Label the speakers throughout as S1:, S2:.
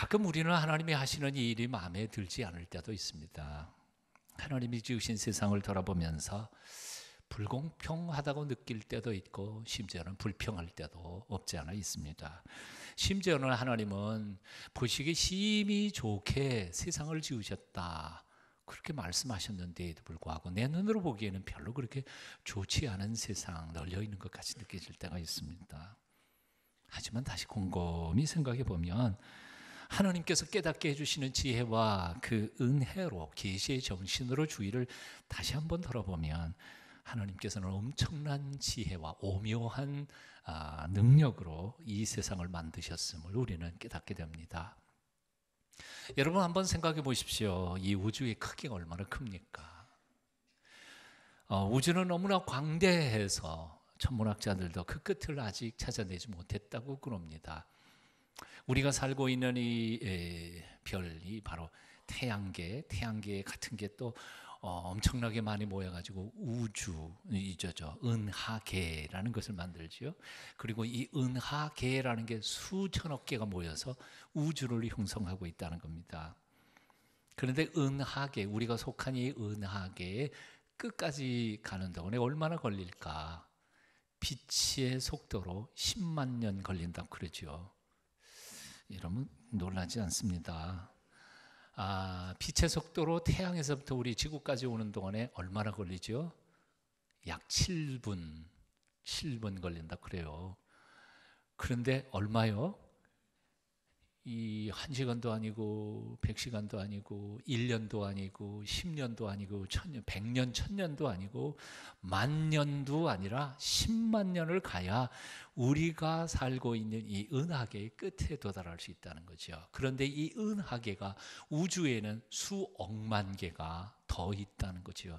S1: 가끔 우리는 하나님이 하시는 이 일이 마음에 들지 않을 때도 있습니다. 하나님이 지으신 세상을 돌아보면서 불공평하다고 느낄 때도 있고 심지어는 불평할 때도 없지 않아 있습니다. 심지어는 하나님은 보시기에 심히 좋게 세상을 지으셨다 그렇게 말씀하셨는데도 불구하고 내 눈으로 보기에는 별로 그렇게 좋지 않은 세상 널려 있는 것 같이 느껴질 때가 있습니다. 하지만 다시 곰곰이 생각해 보면 하나님께서 깨닫게 해주시는 지혜와 그 은혜로 계시의 정신으로 주의를 다시 한번 돌아보면 하나님께서는 엄청난 지혜와 오묘한 능력으로 이 세상을 만드셨음을 우리는 깨닫게 됩니다. 여러분 한번 생각해 보십시오. 이 우주의 크기가 얼마나 큽니까? 우주는 너무나 광대해서 천문학자들도 그 끝을 아직 찾아내지 못했다고 그럽니다. 우리가 살고 있는 이 별이 바로 태양계 같은 게 또 엄청나게 많이 모여가지고 우주이죠. 은하계라는 것을 만들죠. 그리고 이 은하계라는 게 수천억 개가 모여서 우주를 형성하고 있다는 겁니다. 그런데 은하계, 우리가 속한 이 은하계의 끝까지 가는 동안에 얼마나 걸릴까? 빛의 속도로 10만 년 걸린다고 그러죠. 여러분 놀라지 않습니다. 빛의 속도로 태양에서부터 우리 지구까지 오는 동안에 얼마나 걸리죠? 약 7분 걸린다 그래요. 그런데 얼마요? 이 1시간도 아니고 100시간도 아니고 1년도 아니고 10년도 아니고 1000년, 100년, 1000년도 아니고 10,000년도 아니라 10만 년을 가야 우리가 살고 있는 이 은하계의 끝에 도달할 수 있다는 거죠. 그런데 이 은하계가 우주에는 수억만 개가 더 있다는 거죠.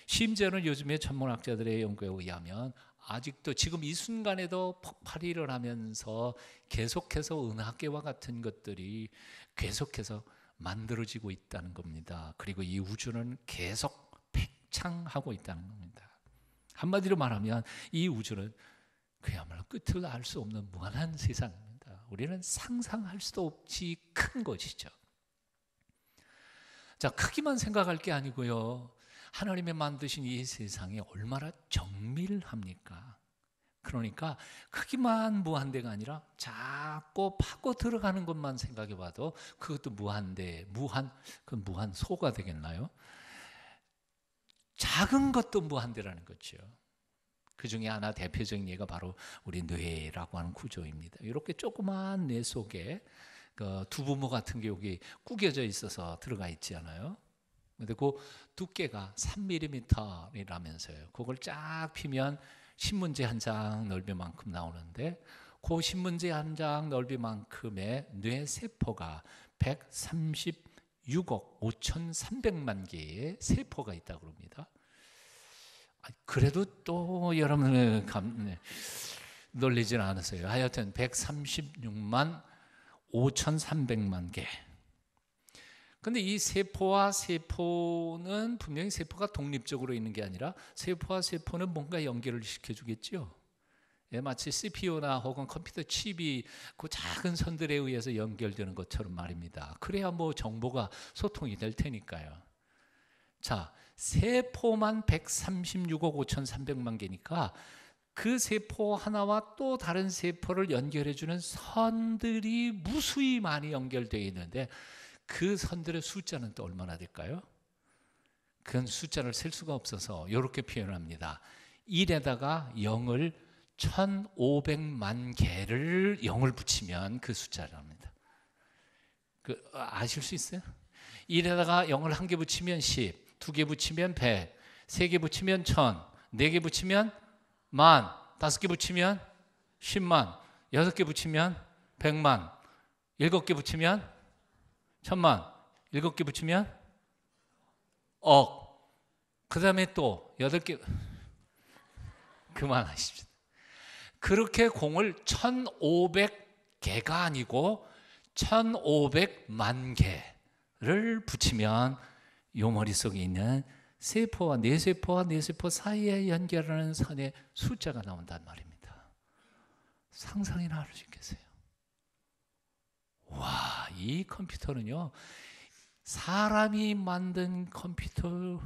S1: 심지어는 요즘에 천문학자들의 연구에 의하면 아직도 지금 이 순간에도 폭발이 일어나면서 계속해서 은하계와 같은 것들이 계속해서 만들어지고 있다는 겁니다. 그리고 이 우주는 계속 팽창하고 있다는 겁니다. 한마디로 말하면 이 우주는 그야말로 끝을 알 수 없는 무한한 세상입니다. 우리는 상상할 수도 없이 큰 것이죠. 자, 크기만 생각할 게 아니고요. 하나님이 만드신 이 세상이 얼마나 정밀합니까? 그러니까 크기만 무한대가 아니라 자꾸 파고 들어가는 것만 생각해 봐도 그것도 무한대, 무한소가 되겠나요? 작은 것도 무한대라는 거죠. 그 중에 하나 대표적인 예가 바로 우리 뇌라고 하는 구조입니다. 이렇게 조그만 뇌 속에 그 두부모 같은 게 여기 구겨져 있어서 들어가 있지 않아요? 근데 그 두께가 3mm이라면서요. 그걸 쫙 피면 신문지 한 장 넓이만큼 나오는데 그 신문지 한 장 넓이만큼의 뇌세포가 136억 5,300만 개의 세포가 있다고 합니다. 그래도 또 여러분은 놀리진 않으세요. 하여튼 136만 5,300만 개. 근데 이 세포와 세포는 분명히 세포가 독립적으로 있는 게 아니라 세포와 세포는 뭔가 연결을 시켜주겠죠. 마치 CPU나 혹은 컴퓨터 칩이 그 작은 선들에 의해서 연결되는 것처럼 말입니다. 그래야 뭐 정보가 소통이 될 테니까요. 자, 세포만 136억 5,300만 개니까 그 세포 하나와 또 다른 세포를 연결해주는 선들이 무수히 많이 연결되어 있는데 그 선들의 숫자는 또 얼마나 될까요? 그건 숫자를 셀 수가 없어서 이렇게 표현합니다. 1에다가 0을 1,500만 개를 0을 붙이면 그 숫자를 합니다. 아실 수 있어요? 1에다가 0을 1개 붙이면 10, 2개 붙이면 100, 3개 붙이면 1000, 4개 붙이면 10,000, 5개 붙이면 10만, 6개 붙이면 100만, 7개 붙이면 1,000만, 7개 붙이면 억. 그 다음에 또 8개. 그만하십시오. 그렇게 공을 1,500개가 아니고 1,500만 개를 붙이면 요 머릿속에 있는 세포와 뇌세포와 뇌세포 사이에 연결하는 선의 숫자가 나온단 말입니다. 상상이나 할 수 있겠어요? 와, 이 컴퓨터는요, 사람이 만든 컴퓨터,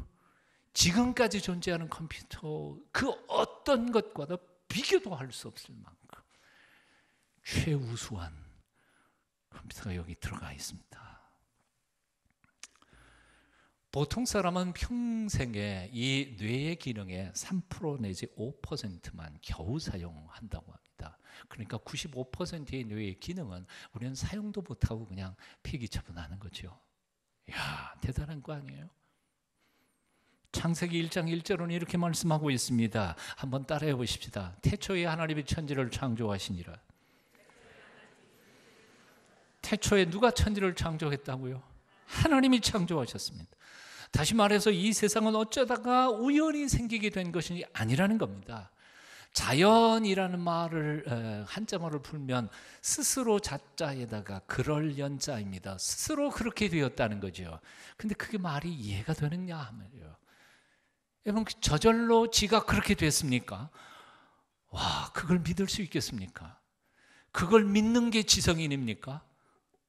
S1: 지금까지 존재하는 컴퓨터 그 어떤 것과도 비교도 할 수 없을 만큼 최우수한 컴퓨터가 여기 들어가 있습니다. 보통 사람은 평생에 이 뇌의 기능의 3% 내지 5%만 겨우 사용한다고 합니다. 그러니까 95%의 뇌의 기능은 우리는 사용도 못하고 그냥 폐기 처분하는 거죠. 이야, 대단한 거 아니에요? 창세기 1장 1절은 이렇게 말씀하고 있습니다. 한번 따라해 보십시다. 태초에 하나님이 천지를 창조하시니라. 태초에 누가 천지를 창조했다고요? 하나님이 창조하셨습니다. 다시 말해서 이 세상은 어쩌다가 우연히 생기게 된 것이 아니라는 겁니다. 자연이라는 말을 한자말을 풀면 스스로 자자에다가 그럴 연자입니다. 스스로 그렇게 되었다는 거죠. 근데 그게 말이 이해가 되느냐 하면요, 여러분, 저절로 지가 그렇게 됐습니까? 와, 그걸 믿을 수 있겠습니까? 그걸 믿는 게 지성인입니까?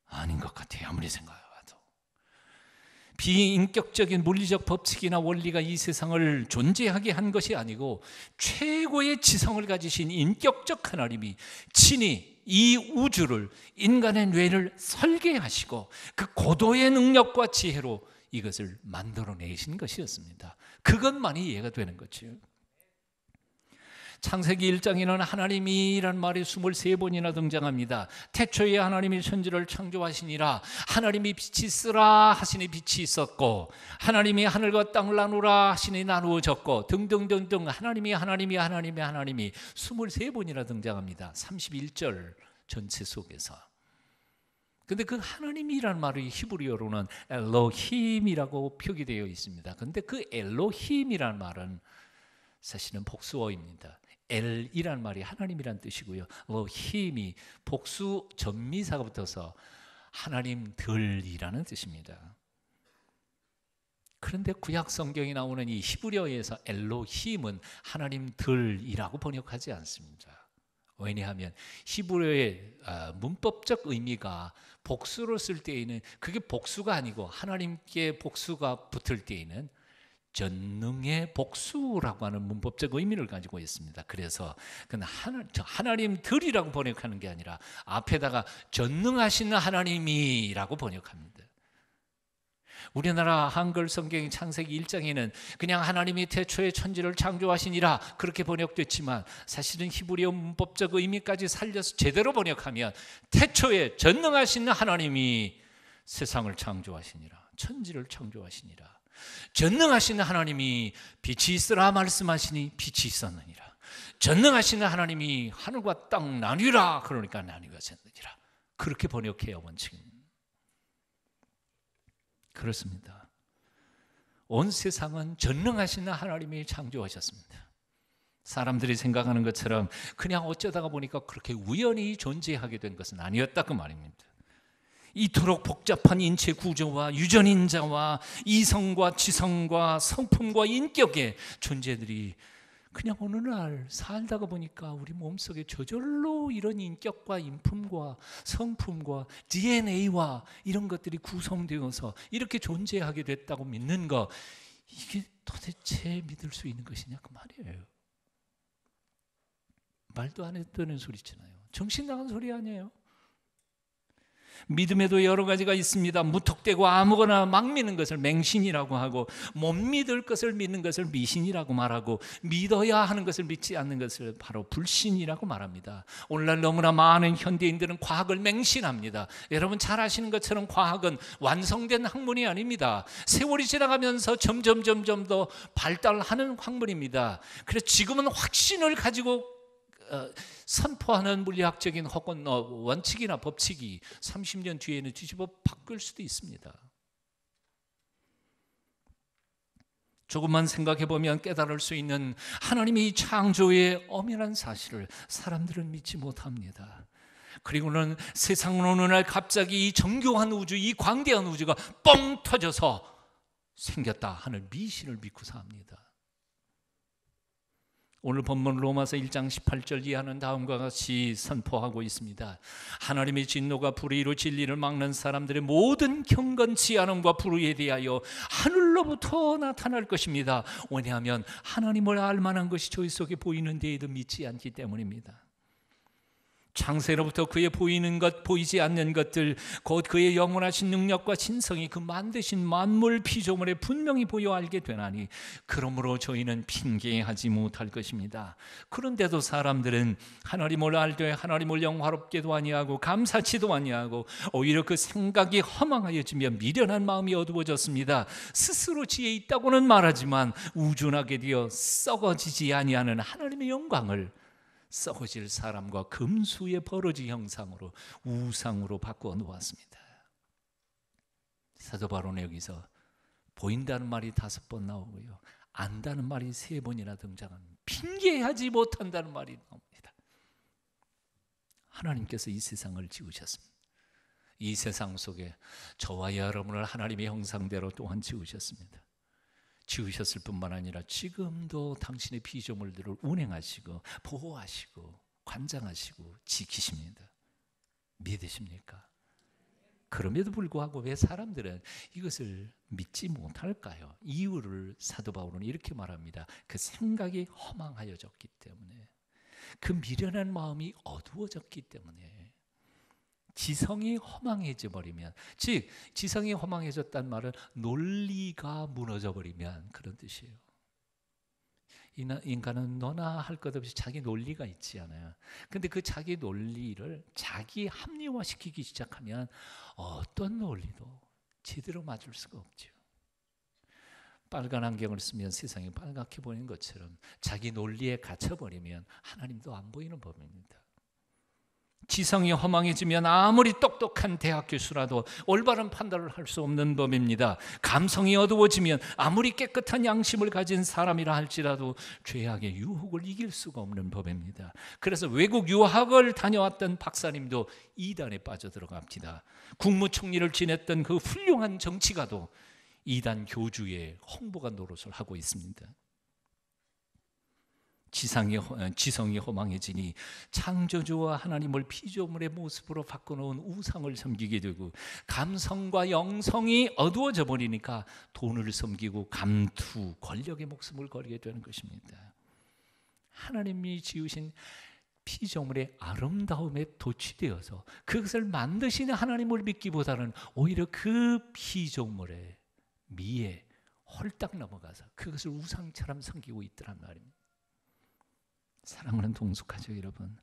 S1: 아닌 것 같아요. 아무리 생각해봐도. 비인격적인 물리적 법칙이나 원리가 이 세상을 존재하게 한 것이 아니고 최고의 지성을 가지신 인격적 하나님이 친히 이 우주를, 인간의 뇌를 설계하시고 그 고도의 능력과 지혜로 이것을 만들어내신 것이었습니다. 그것만이 이해가 되는 거죠. 창세기 1장에는 하나님이란 말이 23번이나 등장합니다. 태초에 하나님이 천지를 창조하시니라. 하나님이 빛이 있으라 하시니 빛이 있었고, 하나님이 하늘과 땅을 나누라 하시니 나누어졌고, 등등등등 하나님이 23번이나 등장합니다. 31절 전체 속에서. 근데 그 하나님이란 말이 히브리어로는 엘로힘이라고 표기되어 있습니다. 근데 그 엘로힘이란 말은 사실은 복수어입니다. 엘이란 말이 하나님이란 뜻이고요, 로힘이 복수 전미사가 붙어서 하나님들이라는 뜻입니다. 그런데 구약 성경에 나오는 이 히브리어에서 엘로힘은 하나님들이라고 번역하지 않습니다. 왜냐하면 히브리어의 문법적 의미가 복수로 쓸 때에는 그게 복수가 아니고 하나님께 복수가 붙을 때에는 전능의 복수라고 하는 문법적 의미를 가지고 있습니다. 그래서 하나님들이라고 번역하는 게 아니라 앞에다가 전능하신 하나님이라고 번역합니다. 우리나라 한글 성경 창세기 1장에는 그냥 하나님이 태초에 천지를 창조하시니라 그렇게 번역됐지만, 사실은 히브리어 문법적 의미까지 살려서 제대로 번역하면 태초에 전능하신 하나님이 세상을 창조하시니라, 천지를 창조하시니라. 전능하신 하나님이 빛이 있으라 말씀하시니 빛이 있었느니라. 전능하신 하나님이 하늘과 땅 나뉘라 그러니까 나뉘어졌느니라. 그렇게 번역해야 원칙입니다. 그렇습니다. 온 세상은 전능하신 하나님이 창조하셨습니다. 사람들이 생각하는 것처럼 그냥 어쩌다가 보니까 그렇게 우연히 존재하게 된 것은 아니었다 그 말입니다. 이토록 복잡한 인체 구조와 유전인자와 이성과 지성과 성품과 인격의 존재들이 그냥 어느 날 살다가 보니까 우리 몸속에 저절로 이런 인격과 인품과 성품과 DNA와 이런 것들이 구성되어서 이렇게 존재하게 됐다고 믿는 거, 이게 도대체 믿을 수 있는 것이냐 그 말이에요. 말도 안 했다는 소리잖아요. 정신 나간 소리 아니에요. 믿음에도 여러 가지가 있습니다. 무턱대고 아무거나 막 믿는 것을 맹신이라고 하고, 못 믿을 것을 믿는 것을 미신이라고 말하고, 믿어야 하는 것을 믿지 않는 것을 바로 불신이라고 말합니다. 오늘날 너무나 많은 현대인들은 과학을 맹신합니다. 여러분 잘 아시는 것처럼 과학은 완성된 학문이 아닙니다. 세월이 지나가면서 점점 더 발달하는 학문입니다. 그래서 지금은 확신을 가지고 선포하는 물리학적인 혹은 원칙이나 법칙이 30년 뒤에는 뒤집어 바뀔 수도 있습니다. 조금만 생각해 보면 깨달을 수 있는 하나님의 창조의 엄연한 사실을 사람들은 믿지 못합니다. 그리고는 세상은 어느 날 갑자기 이 정교한 우주, 이 광대한 우주가 뻥 터져서 생겼다 하는 미신을 믿고 삽니다. 오늘 본문 로마서 1장 18절 이하는 다음과 같이 선포하고 있습니다. 하나님의 진노가 불의로 진리를 막는 사람들의 모든 경건치 않음과 불의에 대하여 하늘로부터 나타날 것입니다. 왜냐하면 하나님을 알만한 것이 저희 속에 보이는 데에도 믿지 않기 때문입니다. 창세로부터 그의 보이는 것, 보이지 않는 것들, 곧 그의 영원하신 능력과 신성이 그 만드신 만물 피조물에 분명히 보여 알게 되나니 그러므로 저희는 핑계하지 못할 것입니다. 그런데도 사람들은 하나님을 알되 하나님을 영화롭게도 아니하고 감사치도 아니하고 오히려 그 생각이 허망하여지며 미련한 마음이 어두워졌습니다. 스스로 지혜 있다고는 말하지만 우준하게 되어 썩어지지 아니하는 하나님의 영광을 썩어질 사람과 금수의 버러지 형상으로 우상으로 바꾸어 놓았습니다. 사도 바울은 여기서 보인다는 말이 5번 나오고요, 안다는 말이 3번이나 등장합니다. 핑계하지 못한다는 말이 나옵니다. 하나님께서 이 세상을 지으셨습니다. 이 세상 속에 저와 여러분을 하나님의 형상대로 또한 지으셨습니다. 지으셨을 뿐만 아니라 지금도 당신의 피조물들을 운행하시고 보호하시고 관장하시고 지키십니다. 믿으십니까? 그럼에도 불구하고 왜 사람들은 이것을 믿지 못할까요? 이유를 사도 바울은 이렇게 말합니다. 그 생각이 허망하여졌기 때문에, 그 미련한 마음이 어두워졌기 때문에, 지성이 허망해져 버리면, 즉 지성이 허망해졌단 말은 논리가 무너져 버리면 그런 뜻이에요. 인간은 너나 할 것 없이 자기 논리가 있지 않아요. 근데 그 자기 논리를 자기 합리화시키기 시작하면 어떤 논리도 제대로 맞을 수가 없죠. 빨간 안경을 쓰면 세상이 빨갛게 보이는 것처럼 자기 논리에 갇혀버리면 하나님도 안 보이는 법입니다. 지성이 허망해지면 아무리 똑똑한 대학 교수라도 올바른 판단을 할 수 없는 법입니다. 감성이 어두워지면 아무리 깨끗한 양심을 가진 사람이라 할지라도 죄악의 유혹을 이길 수가 없는 법입니다. 그래서 외국 유학을 다녀왔던 박사님도 이단에 빠져들어갑니다. 국무총리를 지냈던 그 훌륭한 정치가도 이단 교주의 홍보가 노릇을 하고 있습니다. 지성이 허망해지니 창조주와 하나님을 피조물의 모습으로 바꿔놓은 우상을 섬기게 되고, 감성과 영성이 어두워져 버리니까 돈을 섬기고 감투, 권력의 목숨을 걸게 되는 것입니다. 하나님이 지으신 피조물의 아름다움에 도취되어서 그것을 만드시는 하나님을 믿기보다는 오히려 그 피조물의 미에 홀딱 넘어가서 그것을 우상처럼 섬기고 있더란 말입니다. 사랑하는 동숙하죠, 여러분.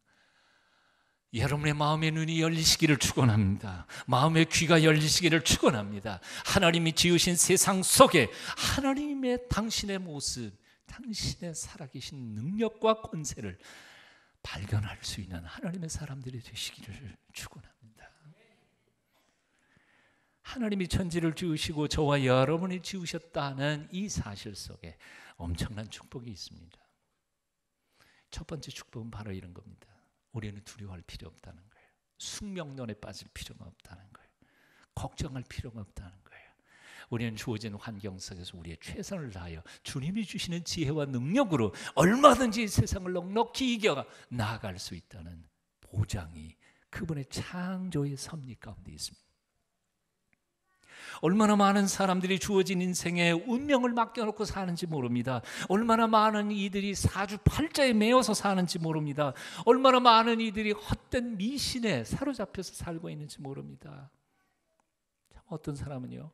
S1: 여러분의 마음의 눈이 열리시기를 축원합니다. 마음의 귀가 열리시기를 축원합니다. 하나님이 지으신 세상 속에 하나님의 당신의 모습, 당신의 살아계신 능력과 권세를 발견할 수 있는 하나님의 사람들이 되시기를 축원합니다. 하나님이 천지를 지으시고 저와 여러분이 지으셨다는 이 사실 속에 엄청난 축복이 있습니다. 첫 번째 축복은 바로 이런 겁니다. 우리는 두려워할 필요 없다는 거예요. 숙명론에 빠질 필요가 없다는 거예요. 걱정할 필요가 없다는 거예요. 우리는 주어진 환경 속에서 우리의 최선을 다하여 주님이 주시는 지혜와 능력으로 얼마든지 세상을 넉넉히 이겨 나아갈 수 있다는 보장이 그분의 창조의 섭리 가운데 있습니다. 얼마나 많은 사람들이 주어진 인생에 운명을 맡겨놓고 사는지 모릅니다. 얼마나 많은 이들이 사주팔자에 매여서 사는지 모릅니다. 얼마나 많은 이들이 헛된 미신에 사로잡혀서 살고 있는지 모릅니다. 참 어떤 사람은요,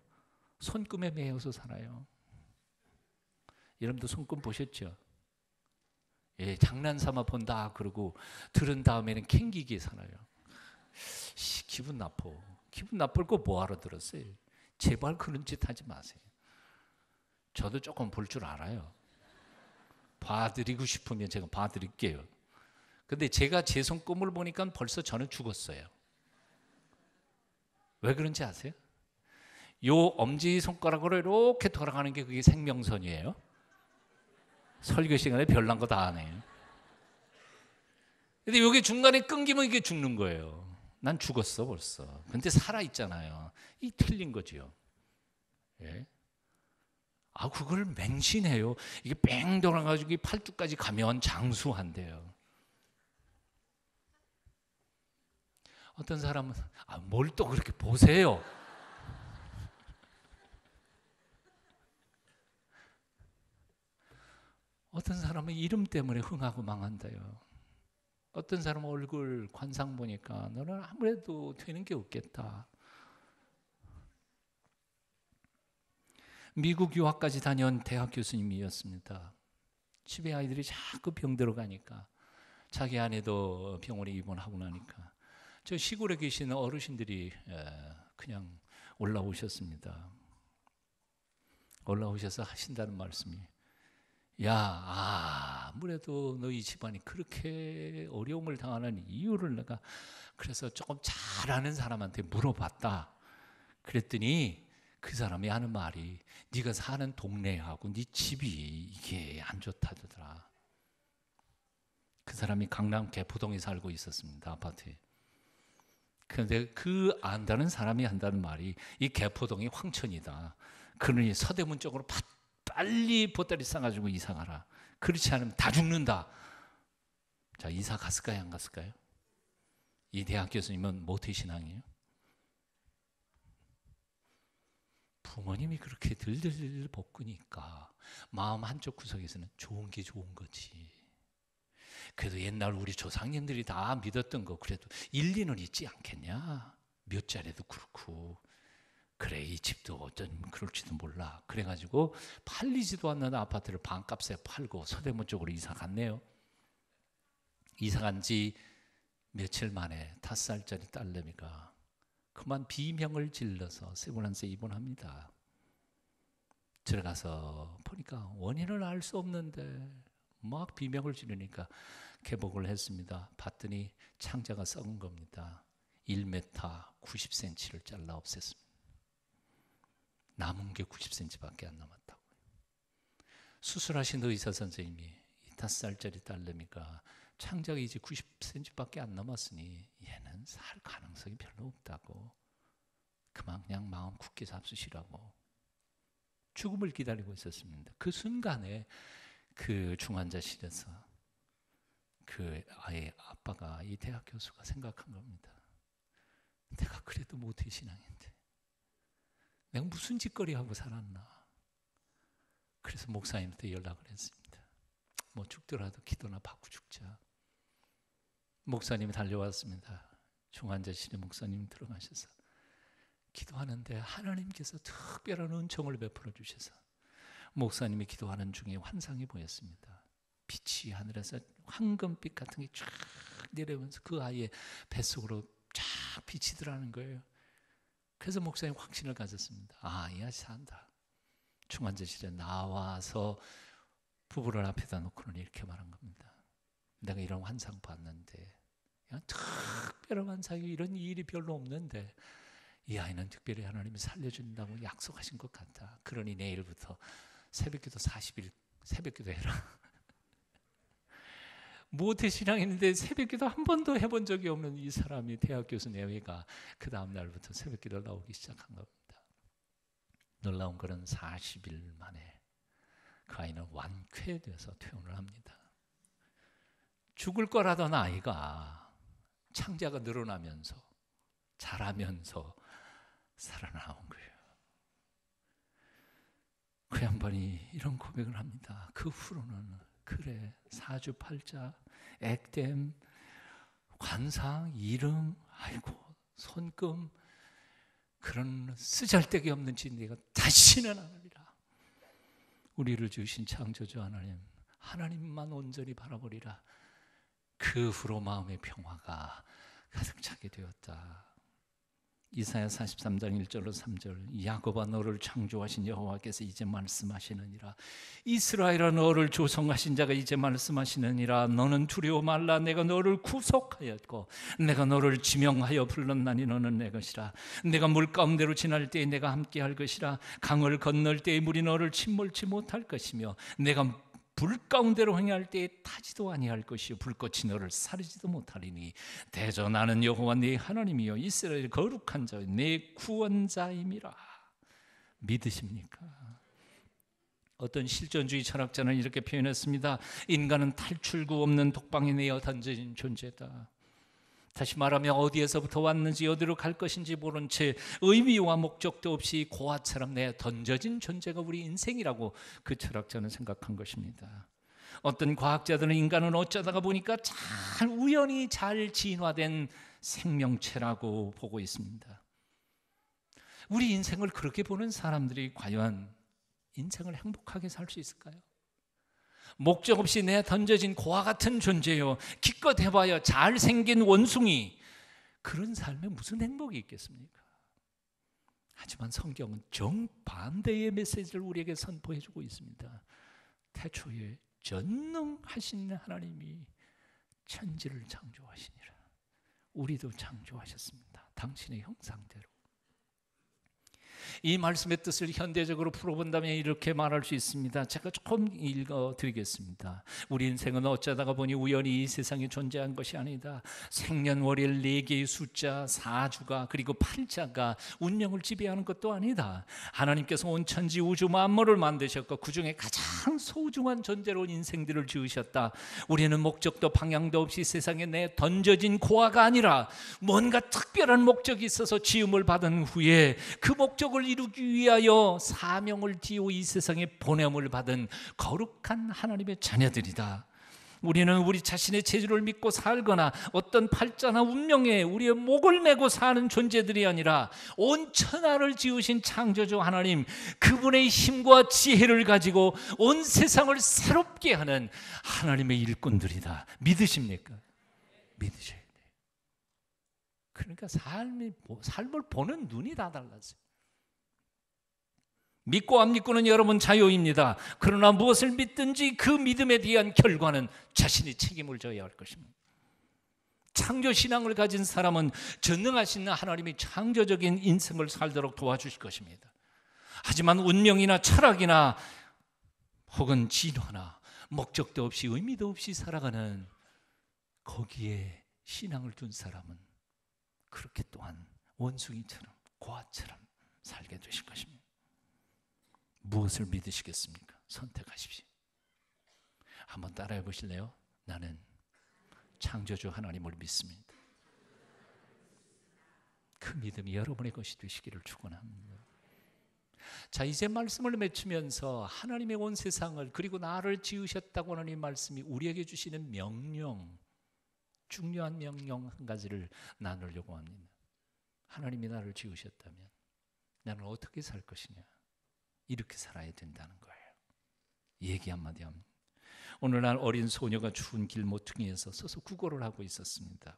S1: 손금에 매여서 살아요. 여러분도 손금 보셨죠? 예, 장난삼아 본다 그러고 들은 다음에는 캥기기에 살아요. 기분 나빠. 기분 나쁠 거 뭐하러 들었어요? 제발 그런 짓 하지 마세요. 저도 조금 볼 줄 알아요. 봐드리고 싶으면 제가 봐드릴게요. 근데 제가 제 손금을 보니까 벌써 저는 죽었어요. 왜 그런지 아세요? 요 엄지손가락으로 이렇게 돌아가는 게 그게 생명선이에요. 설교 시간에 별난 거 다 하네요. 근데 여기 중간에 끊기면 이게 죽는 거예요. 난 죽었어 벌써. 근데 살아있잖아요. 이 틀린 거지요. 예? 그걸 맹신해요. 이게 뺑 돌아가지고 팔뚝까지 가면 장수한대요. 어떤 사람은 뭘 또 그렇게 보세요. 어떤 사람은 이름 때문에 흥하고 망한대요. 어떤 사람은 얼굴 관상 보니까 너는 아무래도 되는 게 없겠다. 미국 유학까지 다녀온 대학 교수님이었습니다. 집에 아이들이 자꾸 병 들어가니까 자기 아내도 병원에 입원하고 나니까 저 시골에 계시는 어르신들이 그냥 올라오셨습니다. 올라오셔서 하신다는 말씀이, 아무래도 너희 집안이 그렇게 어려움을 당하는 이유를 내가 그래서 조금 잘 아는 사람한테 물어봤다. 그랬더니 그 사람이 하는 말이, 네가 사는 동네하고 네 집이 이게 안 좋다더라. 그 사람이 강남 개포동에 살고 있었습니다. 아파트에. 그런데 그 안다는 사람이 한다는 말이, 이 개포동이 황천이다. 그러니 서대문 쪽으로 빨리 보따리 싸가지고 이사 가라. 그렇지 않으면 다 죽는다. 자, 이사 갔을까요? 안 갔을까요? 이 대학 교수님은 모태신앙이에요. 부모님이 그렇게 들들 볶으니까 마음 한쪽 구석에서는 좋은 게 좋은 거지. 그래도 옛날 우리 조상님들이 다 믿었던 거 그래도 일리는 있지 않겠냐. 몇 자리도 그렇고. 그래, 이 집도 어쩐 그럴지도 몰라. 그래가지고 팔리지도 않는 아파트를 반값에 팔고 서대문 쪽으로 이사 갔네요. 이사 간 지 며칠 만에 5살짜리 딸내미가 그만 비명을 질러서 세브란스에 입원합니다. 들어가서 보니까 원인을 알 수 없는데 막 비명을 지르니까 개복을 했습니다. 봤더니 창자가 썩은 겁니다. 1m 90cm를 잘라 없앴습니다. 남은 게 90cm밖에 안 남았다고. 수술하신 의사 선생님이 5살짜리 딸내미가 창자가 이제 90cm밖에 안 남았으니 얘는 살 가능성이 별로 없다고, 그냥 마음 굳게 잡수시라고 죽음을 기다리고 있었습니다. 그 순간에 그 중환자실에서 그 아이의 아빠가, 이 대학 교수가 생각한 겁니다. 내가 그래도 모태신앙인데 내가 무슨 짓거리 하고 살았나. 그래서 목사님한테 연락을 했습니다. 뭐 죽더라도 기도나 받고 죽자. 목사님이 달려왔습니다. 중환자실에 목사님 들어가셔서 기도하는데 하나님께서 특별한 은총을 베풀어 주셔서 목사님이 기도하는 중에 환상이 보였습니다. 빛이 하늘에서 황금빛 같은 게 쫙 내려오면서 그 아이의 뱃속으로 쫙 빛이 들어가는 거예요. 그래서 목사님 확신을 가졌습니다. 이 아이 산다. 중환자실에 나와서 부부를 앞에다 놓고는 이렇게 말한 겁니다. 내가 이런 환상 봤는데, 특별한 환상이, 이런 일이 별로 없는데 이 아이는 특별히 하나님이 살려준다고 약속하신 것 같다. 그러니 내일부터 새벽기도 40일 새벽기도 해라. 모태신앙인데 새벽기도 한 번도 해본 적이 없는 이 사람이, 대학 교수 내외가 그 다음 날부터 새벽기도를 나오기 시작한 겁니다. 놀라운 것은 40일 만에 그 아이는 완쾌돼서 퇴원을 합니다. 죽을 거라던 아이가 창자가 늘어나면서 자라면서 살아나온 거예요. 그 양반이 이런 고백을 합니다. 그 후로는 그래, 사주팔자, 액땜, 관상, 이름, 아이고 손금, 그런 쓰잘데기 없는 짓 내가 다시는 안 하리라. 우리를 주신 창조주 하나님, 하나님만 온전히 바라보리라. 그 후로 마음의 평화가 가득 차게 되었다. 이사야 43장 1절로 3절, 야곱아 너를 창조하신 여호와께서 이제 말씀하시느니라. 이스라엘아 너를 조성하신 자가 이제 말씀하시느니라. 너는 두려워 말라. 내가 너를 구속하였고 내가 너를 지명하여 불렀나니 너는 내 것이라. 내가 물 가운데로 지날 때에 내가 함께할 것이라. 강을 건널 때에 물이 너를 침몰치 못할 것이며 내가 불 가운데로 행할 때에 타지도 아니할 것이요 불꽃이 너를 사르지도 못하리니 대저 나는 여호와 네 하나님이요 이스라엘 거룩한 자 내 구원자임이라. 믿으십니까? 어떤 실존주의 철학자는 이렇게 표현했습니다. 인간은 탈출구 없는 독방에 내어 던져진 존재다. 다시 말하면 어디에서부터 왔는지 어디로 갈 것인지 모른 채 의미와 목적도 없이 고아처럼 내어 던져진 존재가 우리 인생이라고 그 철학자는 생각한 것입니다. 어떤 과학자들은 인간은 어쩌다가 보니까 잘 우연히 잘 진화된 생명체라고 보고 있습니다. 우리 인생을 그렇게 보는 사람들이 과연 인생을 행복하게 살 수 있을까요? 목적 없이 내 던져진 고아 같은 존재요, 기껏 해봐야 잘생긴 원숭이, 그런 삶에 무슨 행복이 있겠습니까? 하지만 성경은 정반대의 메시지를 우리에게 선포해주고 있습니다. 태초에 전능하신 하나님이 천지를 창조하시니라. 우리도 창조하셨습니다. 당신의 형상대로. 이 말씀의 뜻을 현대적으로 풀어본다면 이렇게 말할 수 있습니다. 제가 조금 읽어드리겠습니다. 우리 인생은 어쩌다가 보니 우연히 이 세상에 존재한 것이 아니다. 생년월일 4개의 숫자, 4주가 그리고 8자가 운명을 지배하는 것도 아니다. 하나님께서 온 천지 우주 만물을 만드셨고 그 중에 가장 소중한 존재로 인생들을 지으셨다. 우리는 목적도 방향도 없이 세상에 내 던져진 고아가 아니라 뭔가 특별한 목적이 있어서 지음을 받은 후에 그 목적을 이루기 위하여 사명을 띠고 이 세상에 보냄을 받은 거룩한 하나님의 자녀들이다. 우리는 우리 자신의 재주를 믿고 살거나 어떤 팔자나 운명에 우리의 목을 메고 사는 존재들이 아니라 온 천하를 지으신 창조주 하나님, 그분의 힘과 지혜를 가지고 온 세상을 새롭게 하는 하나님의 일꾼들이다. 믿으십니까? 믿으셔야 돼요. 그러니까 삶을 보는 눈이 다 달랐어요. 믿고 안 믿고는 여러분 자유입니다. 그러나 무엇을 믿든지 그 믿음에 대한 결과는 자신이 책임을 져야 할 것입니다. 창조신앙을 가진 사람은 전능하신 하나님이 창조적인 인생을 살도록 도와주실 것입니다. 하지만 운명이나 철학이나 혹은 진화나 목적도 없이 의미도 없이 살아가는 거기에 신앙을 둔 사람은 그렇게 또한 원숭이처럼 고아처럼 살게 되실 것입니다. 무엇을 믿으시겠습니까? 선택하십시오. 한번 따라해 보실래요? 나는 창조주 하나님을 믿습니다. 그 믿음이 여러분의 것이 되시기를 축원합니다. 자, 이제 말씀을 맺으면서 하나님의 온 세상을 그리고 나를 지으셨다고 하는 이 말씀이 우리에게 주시는 명령, 중요한 명령 한 가지를 나누려고 합니다. 하나님이 나를 지으셨다면 나는 어떻게 살 것이냐? 이렇게 살아야 된다는 거예요. 얘기 한마디 합니다. 오늘날 어린 소녀가 추운 길 모퉁이에서 서서 구걸을 하고 있었습니다.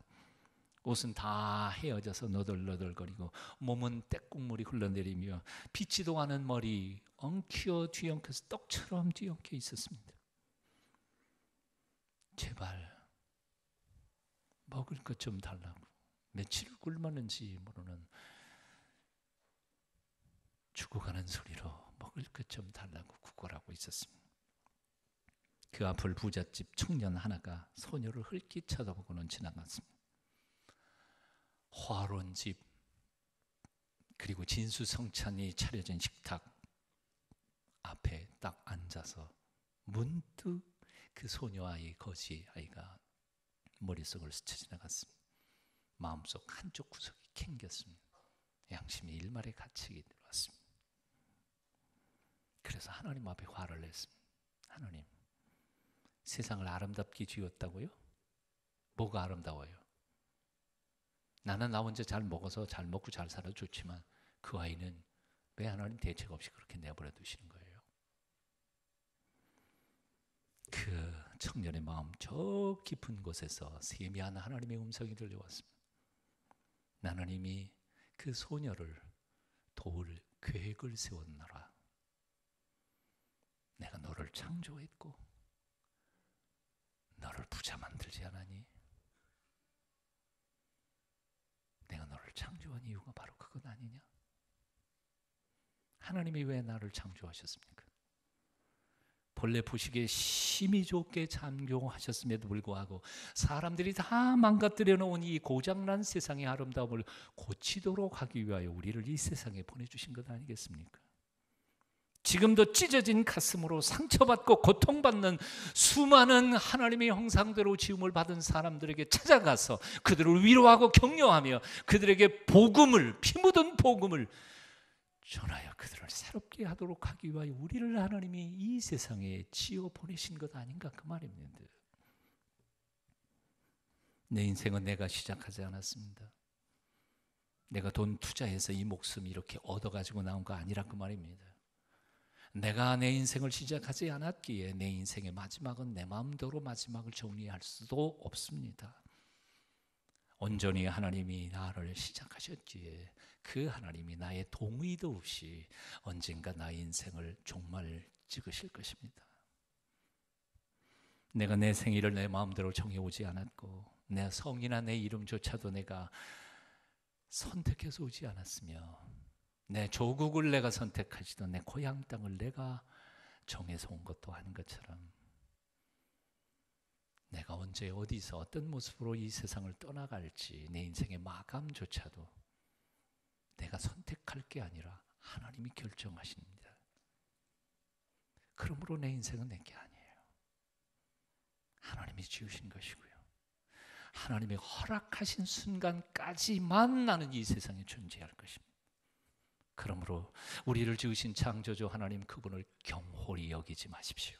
S1: 옷은 다 헤어져서 너덜너덜거리고 몸은 떼국물이 흘러내리며 비치도 않은 머리 엉켜 뒤엉켜서 떡처럼 뒤엉켜 있었습니다. 제발 먹을 것 좀 달라고, 며칠 굶었는지 모르는 죽어가는 소리로 먹을 것 좀 달라고 구걸하고 있었습니다. 그 앞을 부잣집 청년 하나가 소녀를 흘낏 쳐다보고는 지나갔습니다. 화론집 그리고 진수성찬이 차려진 식탁 앞에 딱 앉아서 문득 그 소녀 아이, 거지 아이가 머릿속을 스쳐 지나갔습니다. 마음속 한쪽 구석이 캥겼습니다. 양심이 일말에 갇히게 들어왔습니다. 그래서 하나님 앞에 화를 냈습니다. 하나님, 세상을 아름답게 지었다고요? 뭐가 아름다워요? 나는 나 혼자 잘 먹어서 잘 먹고 잘 살아도 좋지만 그 아이는 왜 하나님 대책 없이 그렇게 내버려 두시는 거예요? 그 청년의 마음 저 깊은 곳에서 세미한 하나님의 음성이 들려왔습니다. 하나님이 그 소녀를 도울 계획을 세웠노라. 내가 너를 창조했고 너를 부자 만들지 않았니? 내가 너를 창조한 이유가 바로 그것 아니냐? 하나님이 왜 나를 창조하셨습니까? 본래 보시기에 심히 좋게 창조하셨음에도 불구하고 사람들이 다 망가뜨려 놓은 이 고장난 세상의 아름다움을 고치도록 하기 위하여 우리를 이 세상에 보내주신 것 아니겠습니까? 지금도 찢어진 가슴으로 상처받고 고통받는 수많은 하나님의 형상대로 지음을 받은 사람들에게 찾아가서 그들을 위로하고 격려하며 그들에게 복음을, 피 묻은 복음을 전하여 그들을 새롭게 하도록 하기 위하여 우리를 하나님이 이 세상에 지어 보내신 것 아닌가 그 말입니다. 내 인생은 내가 시작하지 않았습니다. 내가 돈 투자해서 이 목숨 이렇게 얻어가지고 나온 거 아니라 그 말입니다. 내가 내 인생을 시작하지 않았기에 내 인생의 마지막은 내 마음대로 마지막을 정리할 수도 없습니다. 온전히 하나님이 나를 시작하셨기에 그 하나님이 나의 동의도 없이 언젠가 나의 인생을 종말 찍으실 것입니다. 내가 내 생일을 내 마음대로 정해오지 않았고 내 성이나 내 이름조차도 내가 선택해서 오지 않았으며 내 조국을 내가 선택하지도 내 고향 땅을 내가 정해서 온 것도 아닌 것처럼 내가 언제 어디서 어떤 모습으로 이 세상을 떠나갈지 내 인생의 마감조차도 내가 선택할 게 아니라 하나님이 결정하십니다. 그러므로 내 인생은 내 게 아니에요. 하나님이 지으신 것이고요. 하나님이 허락하신 순간까지만 나는 이 세상에 존재할 것입니다. 그러므로 우리를 지으신 창조주 하나님 그분을 경홀히 여기지 마십시오.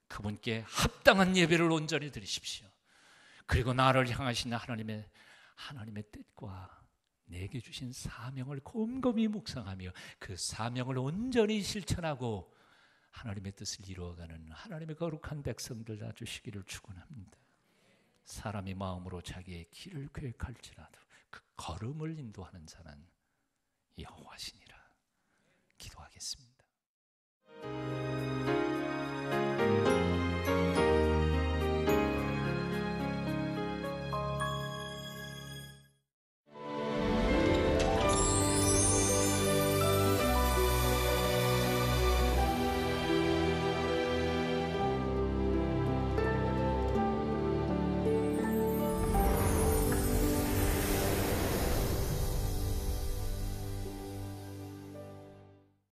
S1: 그분께 합당한 예배를 온전히 드리십시오. 그리고 나를 향하신 하나님의 뜻과 내게 주신 사명을 곰곰이 묵상하며 그 사명을 온전히 실천하고 하나님의 뜻을 이루어가는 하나님의 거룩한 백성들 다 주시기를 축원합니다. 사람이 마음으로 자기의 길을 계획할지라도 그 걸음을 인도하는 자는 여호와시니라. 기도하겠습니다.